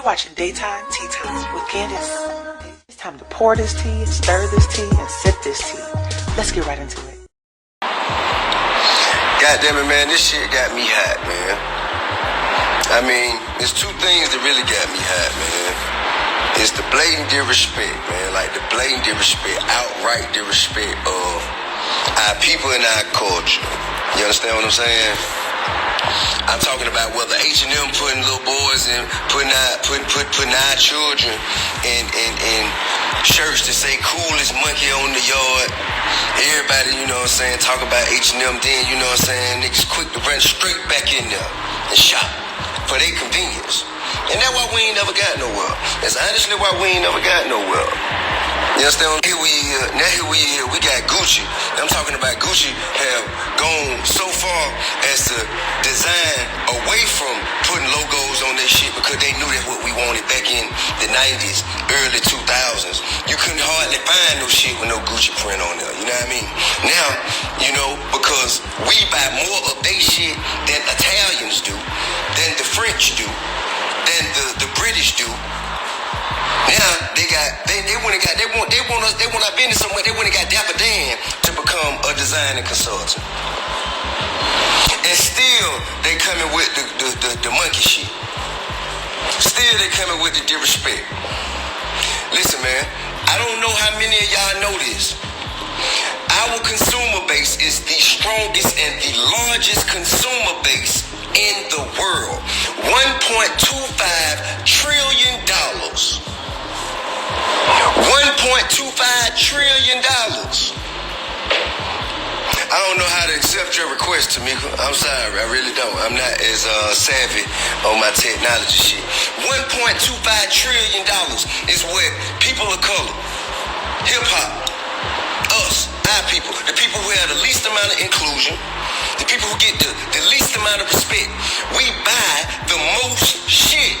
watching Daytime Tea Times with Candice. It's time to pour this tea, stir this tea, and sip this tea. Let's get right into it. God damn it, man, this shit got me hot, man. I mean, there's two things that really got me hot, man. It's the blatant disrespect, man. Like the blatant disrespect, outright disrespect of our people and our culture. You understand what I'm saying? I'm talking about whether H&M putting little boys and putting our children in shirts that say coolest monkey on the yard. Everybody, you know what I'm saying, talk about H&M, then, you know what I'm saying, niggas quick to run straight back in there and shop for their convenience. And that's why we ain't never got nowhere. That's honestly why we ain't never got nowhere. You understand? Here we here. We got Gucci. I'm talking about Gucci have gone so far as to design away from putting logos on their shit because they knew that's what we wanted back in the 90s, early 2000s. You couldn't hardly find no shit with no Gucci print on there. You know what I mean? Now, you know, because we buy more of their shit than Italians do, than the French do, than the British do. Now they want our business somewhere. They went and got Dapper Dan to become a designer consultant, and still they coming with the monkey shit. Still they coming with the disrespect. Listen, man, I don't know how many of y'all know this. Our consumer base is the strongest and the largest consumer base in the world. $1.25 trillion. $1.25 trillion. I don't know how to accept your request, Tamika. I'm sorry, I really don't. I'm not as savvy on my technology shit. $1.25 trillion is what people of color, hip-hop, us, our people, the people who have the least amount of inclusion, the people who get the least amount of respect, we buy the most shit.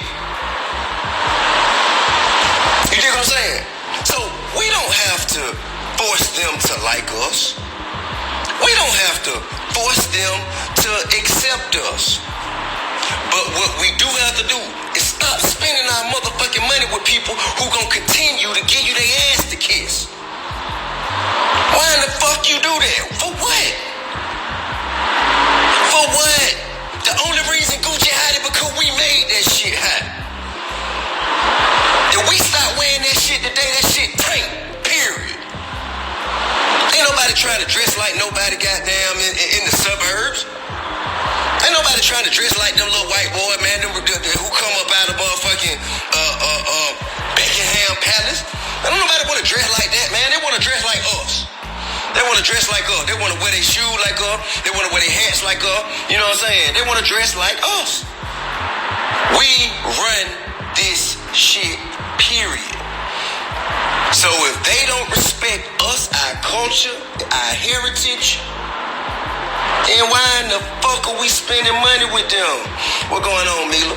You get what I'm saying? So we don't have to force them to like us. We don't have to force them to accept us. But what we do have to do is stop spending our motherfucking money with people who gonna continue to give you their ass to kiss. Why in the fuck you do that? For what? For what? The only reason Gucci hot is because we made that shit hot. If we stop wearing that shit today, that shit tank, period. Ain't nobody trying to dress like nobody goddamn in the suburbs. Ain't nobody trying to dress like them little white boy, man, them who come up out of motherfucking Buckingham Palace. Ain't nobody want to dress like that, man. They want to dress like us. They want to dress like us. They want to wear their shoes like us. They want to wear their hats like us. You know what I'm saying? They want to dress like us. We run this shit, period. So if they don't respect us, our culture, our heritage, then why in the fuck are we spending money with them? What going on, Mila?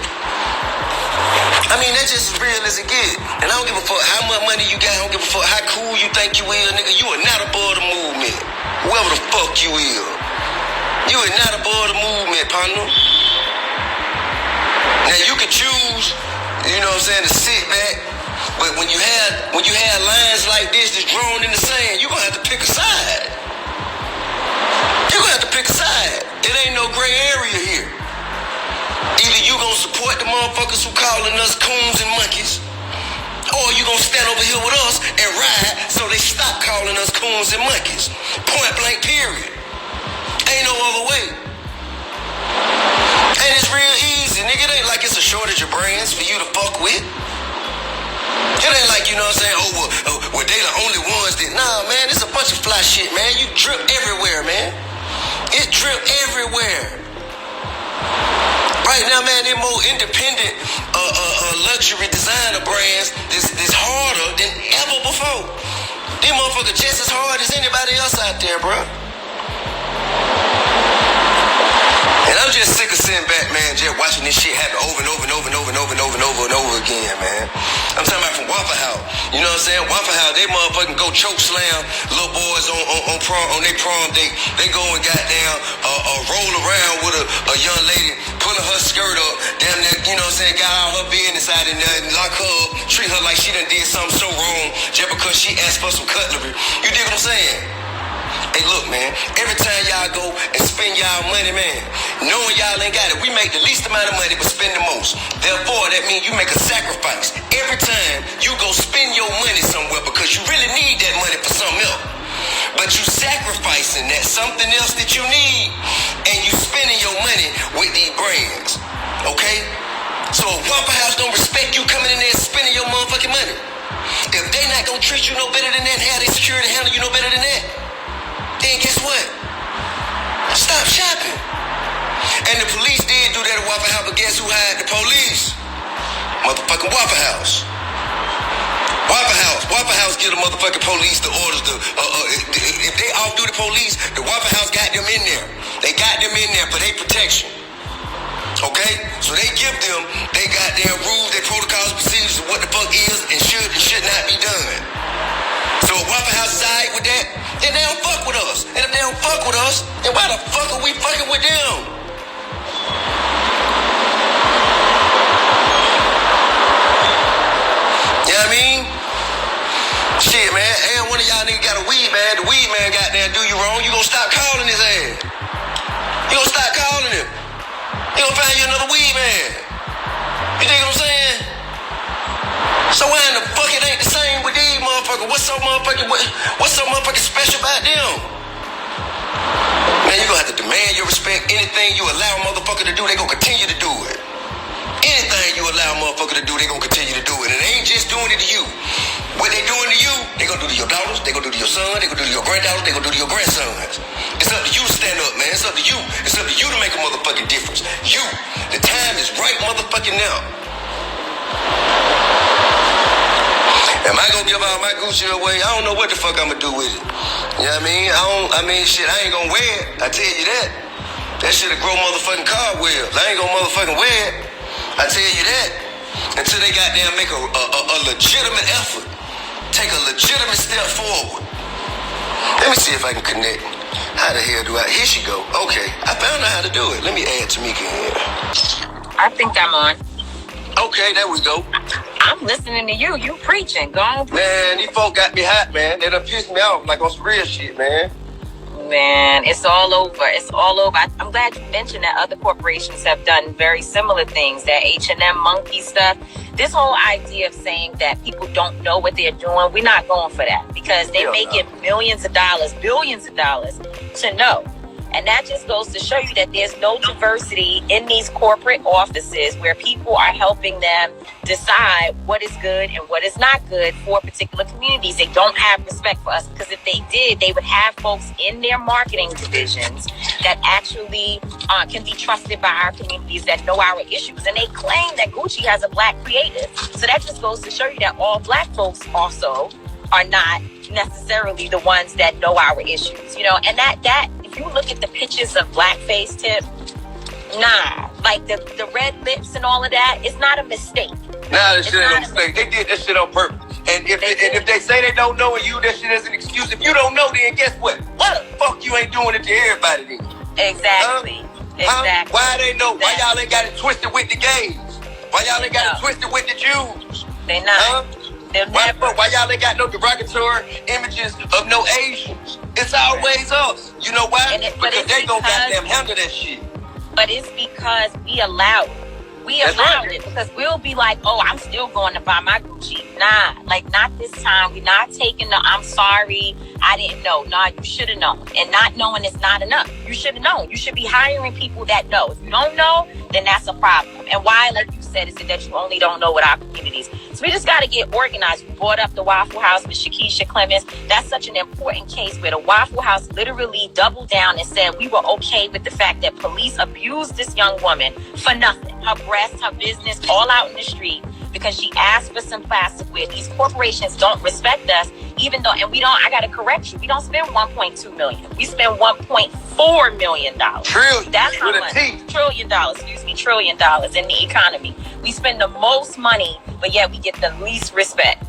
I mean, that's just as real as it get. And I don't give a fuck how much money you got. I don't give a fuck how cool you think you is, nigga. You are not above the movement. Whoever the fuck you is. You are not above the movement, partner. Now, you can choose, you know what I'm saying, to sit back. But when you have lines like this that's drawn in the sand, you're going to have to pick a side. You're going to have to pick a side. It ain't no gray area here. Either you gonna support the motherfuckers who calling us coons and monkeys, or you gonna stand over here with us and ride so they stop calling us coons and monkeys. Point blank, period. Ain't no other way. And it's real easy, nigga. It ain't like it's a shortage of brands for you to fuck with. It ain't like, you know what I'm saying, well, they the only ones that, nah, man, it's a bunch of fly shit, man. You drip everywhere, man. It drip everywhere. Right now, man, they're more independent luxury designer brands that's harder than ever before. These motherfuckers just as hard as anybody else out there, bro. And I'm just sick of sitting back, man, just watching this shit happen over and over and over and over and over and over and over and over again, man. I'm talking about from Waffle House. You know what I'm saying? Waffle House, they motherfucking go choke slam little boys on their prom date. They go and goddamn roll around with a young lady, pulling her skirt up, damn near, you know what I'm saying, got all her business out in there and lock her up, treat her like she done did something so wrong just because she asked for some cutlery. You dig what I'm saying? Hey, look, man, every time y'all go and spend y'all money, man, knowing y'all ain't got it, we make the least amount of money but spend the most. Therefore, that means you make a sacrifice every time you go spend your money somewhere because you really need that money for something else. But you sacrificing that something else that you need and you spending your money with these brands, okay? So if Waffle House don't respect you coming in there and spending your motherfucking money, if they not gonna treat you no better than that, how they security handle you no better than that, then guess what? Stop shopping. And the police did do that at Waffle House, but guess who hired the police? Motherfucking Waffle House. Waffle House give the motherfucking police the orders to, if they outdo the police, the Waffle House got them in there. They got them in there for their protection. Okay? So they give them, they got their rules, their protocols, procedures of what the fuck is and should not be done. So if Waffle House is alright with that, then they don't fuck with us. And if they don't fuck with us, then why the fuck are we fucking with them? You know what I mean? Shit, man. And one of y'all niggas got a weed man. The weed man got there do you wrong. You gonna stop calling his ass. You gonna stop calling him. You gonna find you another weed man. You dig what I'm saying? So why in the fuck it ain't the same with these motherfuckers? What's so motherfucking special about them? Man, you gonna have to demand your respect. Anything you allow a motherfucker to do, they gonna continue to do it. Anything you allow a motherfucker to do, they gonna continue to do it. And they ain't just doing it to you. What they doing to you, they gonna do to your daughters, they gonna do to your son, they gonna do to your granddaughters, they gonna do to your grandsons. It's up to you to stand up, man. It's up to you. It's up to you to make a motherfucking difference. You. The time is right motherfucking now. Am I gonna give all my Gucci away? I don't know what the fuck I'm gonna do with it. You know what I mean? Shit, I ain't gonna wear it. I tell you that. That shit'll grow motherfucking cartwheels. I ain't gonna motherfucking wear it. I tell you that. Until they goddamn make a legitimate effort. Take a legitimate step forward. Let me see if I can connect. How the hell do I? Here she go. Okay, I found out how to do it. Let me add Tamika in here. I think I'm on. Okay, there we go. I'm listening to you. You preaching. Go on. Man, these folk got me hot, man. They done pissed me off like on some real shit, man. Man, it's all over. It's all over. I'm glad you mentioned that other corporations have done very similar things. That H&M monkey stuff. This whole idea of saying that people don't know what they're doing, we're not going for that because they make it millions of dollars, billions of dollars to know. And that just goes to show you that there's no diversity in these corporate offices where people are helping them decide what is good and what is not good for particular communities. They don't have respect for us because if they did, they would have folks in their marketing divisions that actually can be trusted by our communities that know our issues. And they claim that Gucci has a black creative. So that just goes to show you that all black folks also are not necessarily the ones that know our issues, you know, and that if you look at the pictures of blackface, Tip, nah, like the red lips and all of that, it's not a mistake. Nah, that shit ain't a mistake. They did that shit on purpose. And if they say they don't know you, that shit is an excuse. If you don't know, then guess what? Why the fuck you ain't doing it to everybody then? Exactly. Exactly. Why they know? Exactly. Why y'all ain't got it twisted with the gays? Why y'all ain't got it twisted with the Jews? They not. Why y'all ain't got no derogatory images of no Asians? It's always us. You know why? Because they gon' goddamn handle that shit. But it's because we allow it. We allowed it because we'll be like, oh, I'm still going to buy my Gucci. Nah, like not this time. We're not taking the I'm sorry, I didn't know. Nah, you should have known. And not knowing is not enough. You should have known. You should be hiring people that know. If you don't know, then that's a problem. And why, like you said, is it that you only don't know what our communities. So we just got to get organized. We brought up the Waffle House with Shakisha Clemens. That's such an important case where the Waffle House literally doubled down and said we were okay with the fact that police abused this young woman for nothing. Her breasts, her business, all out in the street. because she asked for some plasticware. These corporations don't respect us, even though, and we don't, I got to correct you, we don't spend $1.2 million. We spend $1.4 million. Trillion. That's how With a much. T. Trillion dollars in the economy. We spend the most money, but yet we get the least respect.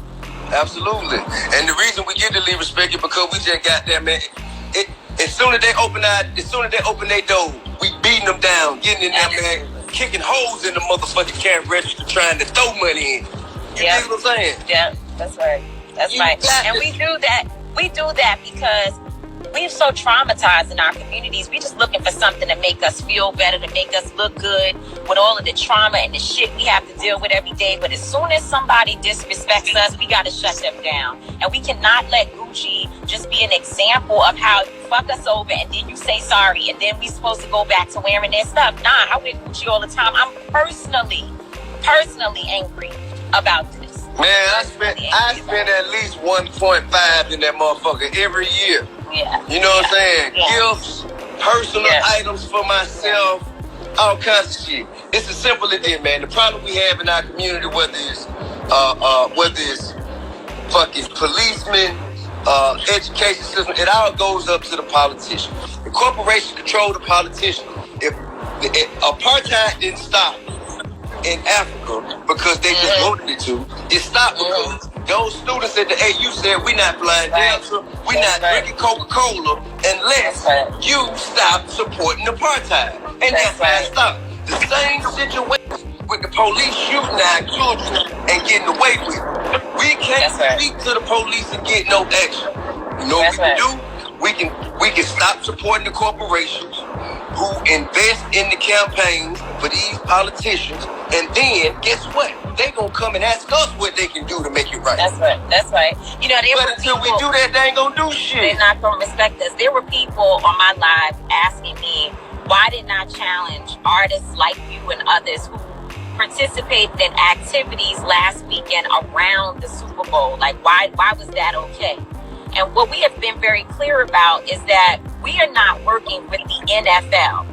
Absolutely. And the reason we get the least respect is because we just got that, man. As soon as they open their door, we beating them down, getting in there, man, kicking holes in the motherfucking cash register, trying to throw money in. You know what I'm saying? Yeah, that's right. That's right. And we do that. We do that because we're so traumatized in our communities. We're just looking for something to make us feel better, to make us look good with all of the trauma and the shit we have to deal with every day. But as soon as somebody disrespects us, we got to shut them down. And we cannot let Gucci just be an example of how you fuck us over and then you say sorry and then we supposed to go back to wearing their stuff. Nah, I wear Gucci all the time. I'm personally angry about this. Man, I spend at least 1.5 in that motherfucker every year. Yeah. You know what I'm saying? Yeah. Gifts, personal items for myself, all kinds of shit. It's as simple as this, man. The problem we have in our community, whether it's fucking policemen, education system, it all goes up to the politician. The corporations control the politician. If apartheid didn't stop in Africa because they just voted it to, it stopped because those students at the AU said, we not flying Delta, we not drinking Coca-Cola unless you stop supporting apartheid. And that's why it stopped. The same situation with the police shooting our children and getting away with it. We can't speak to the police and get no action. You know what we can do? We can stop supporting the corporations who invest in the campaigns for these politicians, and then guess what? They gonna come and ask us what they can do to make it right. That's right. You know, but until we do that, they ain't gonna do shit. They're not gonna respect us. There were people on my live asking me, why didn't I challenge artists like you and others who participated in activities last weekend around the Super Bowl? Like, why was that okay? And what we have been very clear about is that we are not working with the NFL,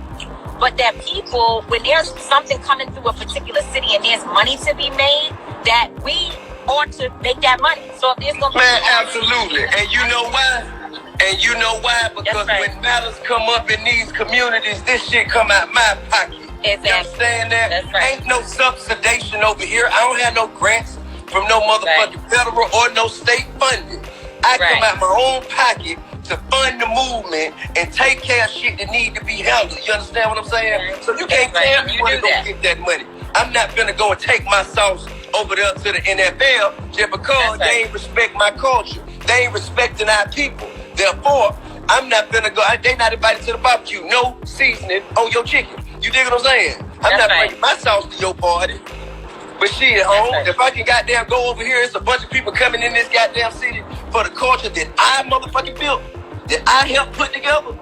but that people, when there's something coming through a particular city and there's money to be made, that we ought to make that money. So if there's going to be... Man, absolutely. And you know why? Because when matters come up in these communities, this shit come out my pocket. Exactly. You understand that? That's right. Ain't no subsidization over here. I don't have no grants from no motherfucking federal or no state funding. I come out my own pocket to fund the movement and take care of shit that need to be handled. You understand what I'm saying? So you can't tell me where to go get that money. I'm not gonna go and take my sauce over there to the NFL just because they ain't respect my culture. They ain't respecting our people. Therefore, I'm not gonna go. They not invited to the barbecue. No seasoning on your chicken. You dig what I'm saying? I'm not bringing my sauce to your party. But shit, if I can goddamn go over here, it's a bunch of people coming in this goddamn city for the culture that I motherfucking built, that I helped put together.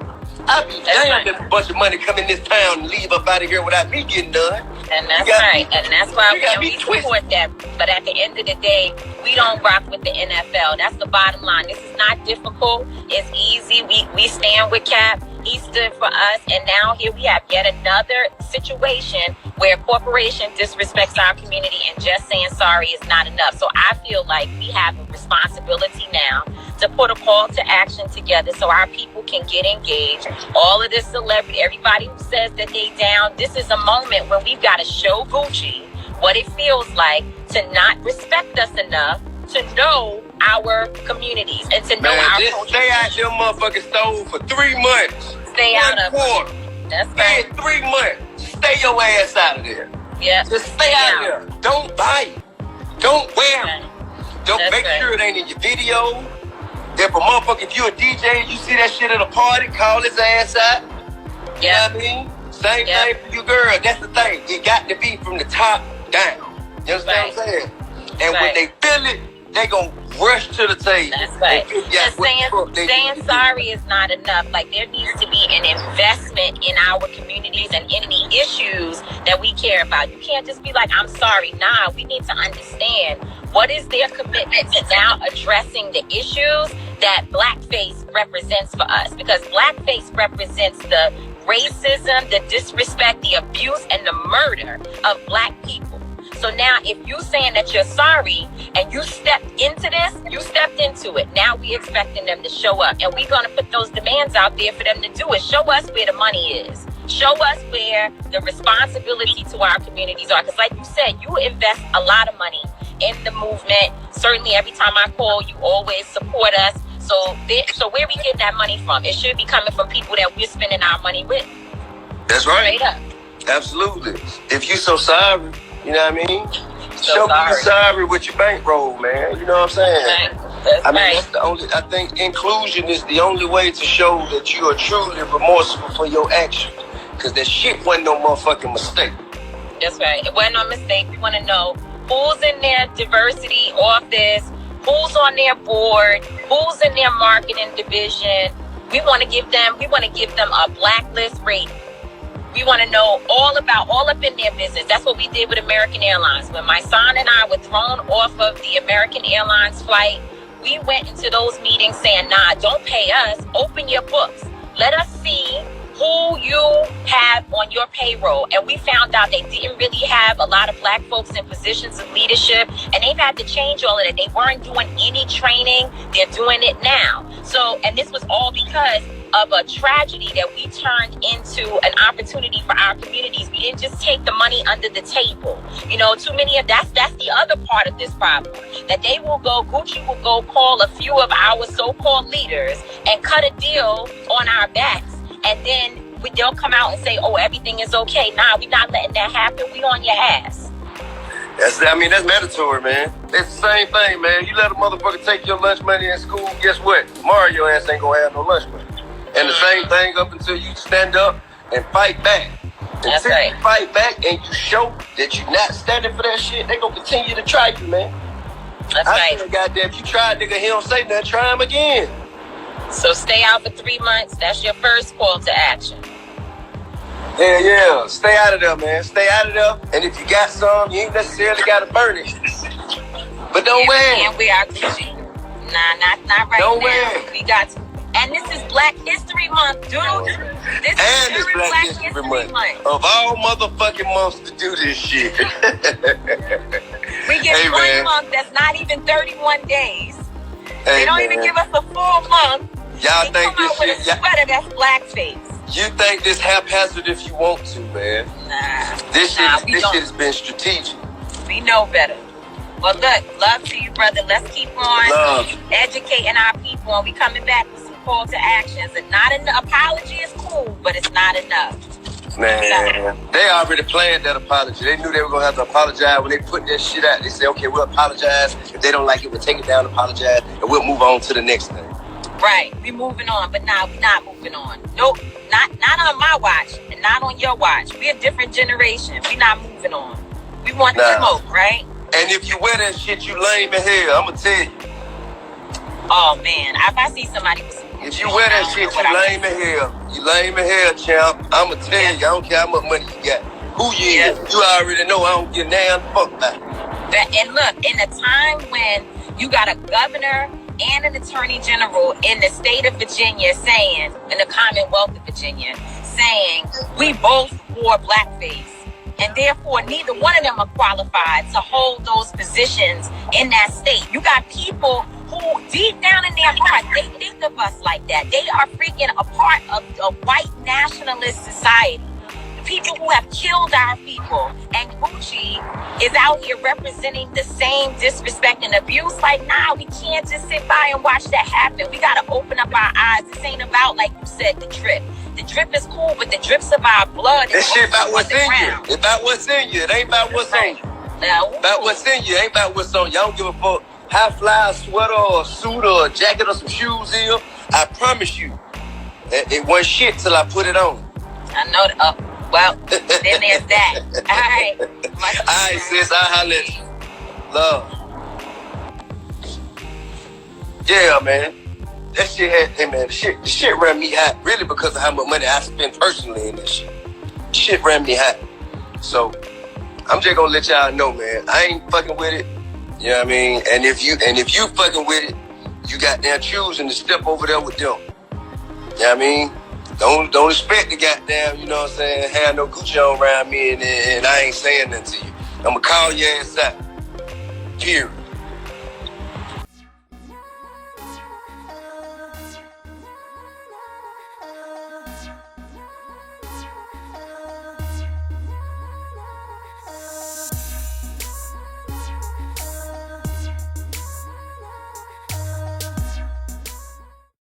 I'd be damned if a bunch of money come in this town and leave up out of here without me getting done. And that's right. And that's why we support that. But at the end of the day, we don't rock with the NFL. That's the bottom line. This is not difficult. It's easy. We stand with Cap. He stood for us. And now here we have yet another situation where a corporation disrespects our community and just saying sorry is not enough. So I feel like we have a responsibility now to put a call to action together so our people can get engaged. All of this celebrity, everybody who says that they down, this is a moment where we've got to show Gucci what it feels like to not respect us enough to know our communities and to know our culture. Stay out them motherfucking stove for 3 months. Stay out of it. That's right. 3 months. Stay your ass out of there. Yeah. Just stay out of there. Don't buy it. Don't wear it. Don't make sure it ain't in your video. If if you're a DJ and you see that shit at a party, call his ass out. You know what I mean? Same thing for you, girl. That's the thing. It got to be from the top down. You understand what I'm saying? And when they feel it, they gonna rush to the table. That's right. And saying sorry is not enough. Like, there needs to be an investment in our communities and in the issues that we care about. You can't just be like, I'm sorry. Nah, we need to understand what is their commitment to now addressing the issues that blackface represents for us. Because blackface represents the racism, the disrespect, the abuse, and the murder of black people. So now if you saying that you're sorry and you stepped into this, you stepped into it. Now we expecting them to show up. And we're going to put those demands out there for them to do it. Show us where the money is. Show us where the responsibility to our communities are. Because like you said, you invest a lot of money in the movement. Certainly every time I call, you always support us. So where we get that money from? It should be coming from people that we're spending our money with. That's right. Straight up. Absolutely. If you so sorry, you know what I mean? Show me you're sorry with your bankroll, man. You know what I'm saying? That's the only. I think inclusion is the only way to show that you are truly remorseful for your action. Because that shit wasn't no motherfucking mistake. That's right. It wasn't no mistake. We want to know who's in their diversity office, who's on their board, who's in their marketing division. We want to give them a blacklist rating. We want to know all up in their business. That's what we did with American Airlines. When my son and I were thrown off of the American Airlines flight, we went into those meetings saying, nah, don't pay us. Open your books. Let us see who you have on your payroll. And we found out they didn't really have a lot of black folks in positions of leadership, and they've had to change all of that. They weren't doing any training. They're doing it now. So, and this was all because of a tragedy that we turned into an opportunity for our communities. We didn't just take the money under the table. You know, too many of that's the other part of this problem. That Gucci will go call a few of our so-called leaders and cut a deal on our backs. And then they'll come out and say, oh, everything is okay. Nah, we're not letting that happen. We on your ass. That's mandatory, man. It's the same thing, man. You let a motherfucker take your lunch money in school, guess what? Tomorrow your ass ain't gonna have no lunch money. And the same thing up until you stand up and fight back. That's until right. you fight back and you show that you're not standing for that shit, they gonna continue to try you, man. That's right. Say, goddamn, if you try, nigga, he don't say nothing, try him again. So stay out for 3 months. That's your first call to action. Yeah. Stay out of there, man. Stay out of there. And if you got some, you ain't necessarily gotta burn it. But don't wear it. We are Gucci. Nah, not right don't now. Wear it. We got to. And this is Black History Month, dude. This and is it's Black History Month. Of all motherfucking months to do this shit. We get one month that's not even 31 days. They don't even give us a full month. Y'all think this shit? With a sweater that's blackface. You think this haphazard if you want to, man? Nah. This shit has been strategic. We know better. Well, look, love to you, brother. Let's keep on educating our people, and we coming back with some call to actions. And not an apology is cool, but it's not enough. Man, they already planned that apology. They knew they were gonna have to apologize when they put that shit out. They said, okay, we'll apologize. If they don't like it, we'll take it down, apologize, and we'll move on to the next thing. Right, we moving on, but now we're not moving on. Nope, not on my watch, and not on your watch. We're a different generation. We're not moving on. We want the smoke, right? And if you wear that shit, you lame as hell. I'ma tell you. Oh man, if I see somebody with some if you wear that shit, you lame as hell. You lame as hell, champ. I'ma tell you, I don't care how much money you got. Who you is, you already know I don't get down fuck that. And look, in a time when you got a governor and an attorney general in the state of Virginia saying, in the Commonwealth of Virginia, saying, we both wore blackface. And therefore, neither one of them are qualified to hold those positions in that state. You got people who, deep down in their heart, they think of us like that. They are freaking a part of a white nationalist society. People who have killed our people. And Gucci is out here representing the same disrespect and abuse. Like, nah, we can't just sit by and watch that happen. We got to open up our eyes. This ain't about, like you said, the drip. The drip is cool, but the drips of our blood is shit about what's in you. It's about what's in you. It ain't about what's on you. About what's in you. It ain't about what's on you. I don't give a fuck how fly a sweater or a suit or a jacket or some shoes is. I promise you, it wasn't shit till I put it on. I know that. Well, then there's that. All right. All right, sis. I'll holler at you. Love. Yeah, man. That shit had, hey man, the shit ran me hot, really because of how much money I spent personally in this shit. Shit ran me hot. So, I'm just gonna let y'all know, man, I ain't fucking with it. You know what I mean? And if you fucking with it, you goddamn choosing to step over there with them. You know what I mean? Don't expect the goddamn, you know what I'm saying, have no Gucci on around me and I ain't saying nothing to you. I'ma call your ass out. Period.